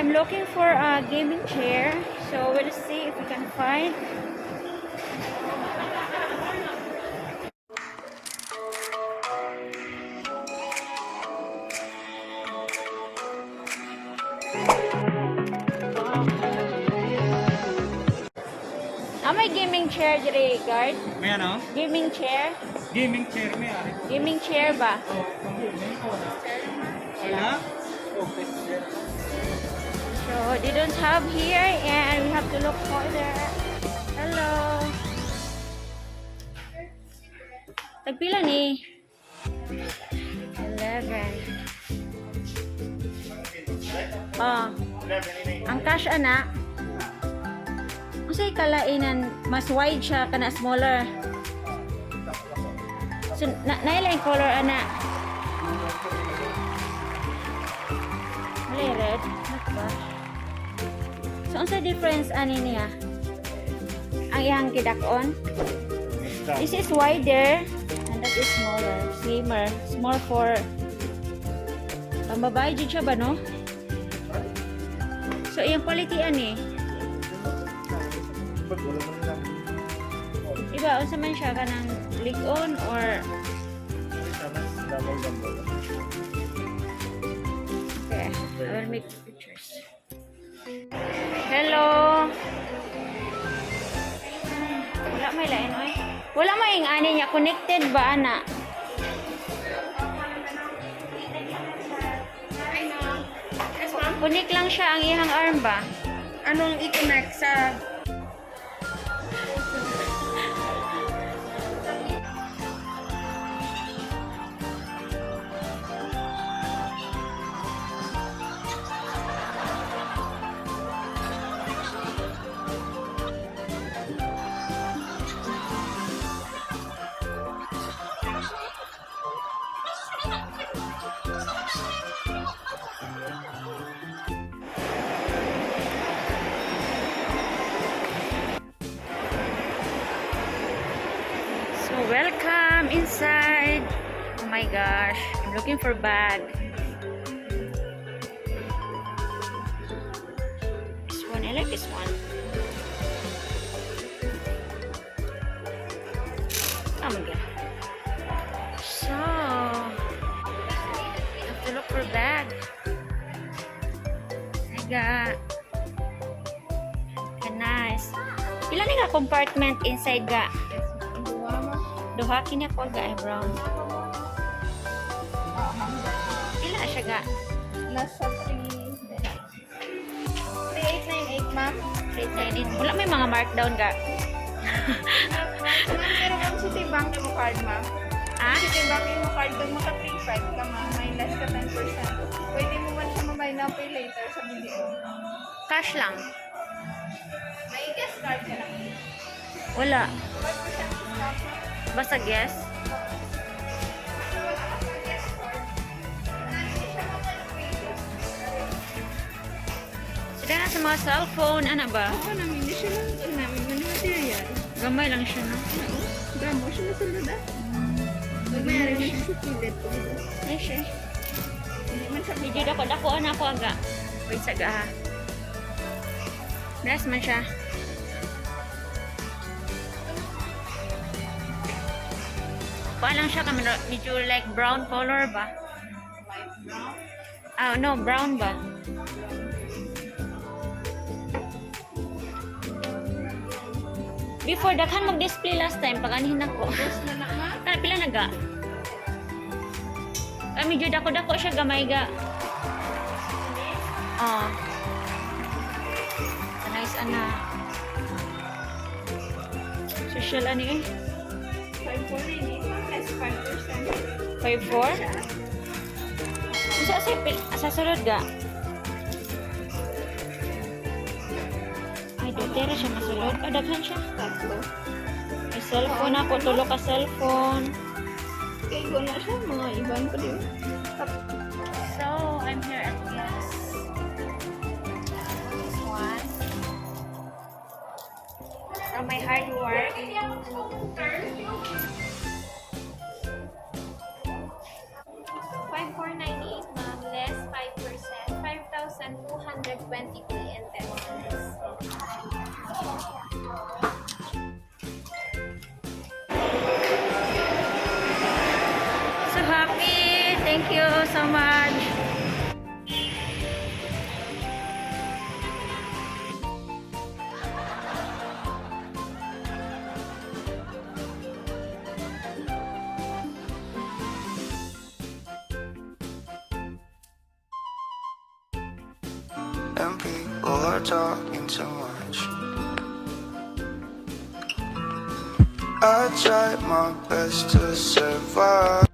I'm looking for a gaming chair. So we'll see if we can find. May gaming chair diri, guard? May ano? Gaming chair? Gaming chair may ari. Gaming chair ba? Wala? So they don't have here and we have to look further. Hello. Tagpila ni? 11. Ang cash ana. Kasi kalainan mas wide siya kana smaller. So naila yung color ana. Red, not ba? So unsa difference ani niya? Ang iyang kidakon. This is wider and that is smaller, slimmer, small for pambabae jud siya ba no? So iyang quality ani. Iba, unsa man siya kanang lig-on or okay, I will make pictures. Hello. Wala may lain oy. Wala may ing ani niya connected ba ana? Connect lang siya ang ihang arm ba? Anong i-connect sa Welcome inside. Oh my gosh, I'm looking for bag. This one, I like this one. Oh my god. So, I have to look for bag. I got nice. Pila ni ka compartment inside ga? Duha kini ako ga brown. Pila siya ga? nasa 3898 ma'am? 398. Wala may mga markdown ga. Pero kung Citibank mo card ma'am, Ah? Citibank mo card doon maka-pre-5 ka ma'am, may less ka 10%. Pwede mo man siya mamay na pay later sa video. Cash lang. May guest card ka lang. Wala. 5% discount. Basta guess. Sila na sa mga cellphone. Ano ba? Oo namin, hindi siya lang namin yung material. Gamay lang siya, no? Gramo siya na sulod ah. Mayroon na siya sa kilid. Ay, siya. Hindi man siya Medyo dako-dakoan ako aga. Wait, saga ha. Nice man siya. Lang siya kami medyo like brown color ba? Ah, no, brown ba? Before daghan mag-display last time pag anihin ako. Kana pila naga? Kami medyo dako-dako siya gamay ga. Ah. Nice ana. Social ani eh. 5.4 5.4? Sa sulod ga? Ay, dutera siya masulod. Daghan siya. Tatlo. May cellphone ako. Tulo ka cellphone. Okay, go na siya. Mga iban pa din. So, I'm here at Yes. This one. From my hard work. 5,498 ma'am, less 5%, 5,220 you so much. And people are talking too much. I tried my best to survive.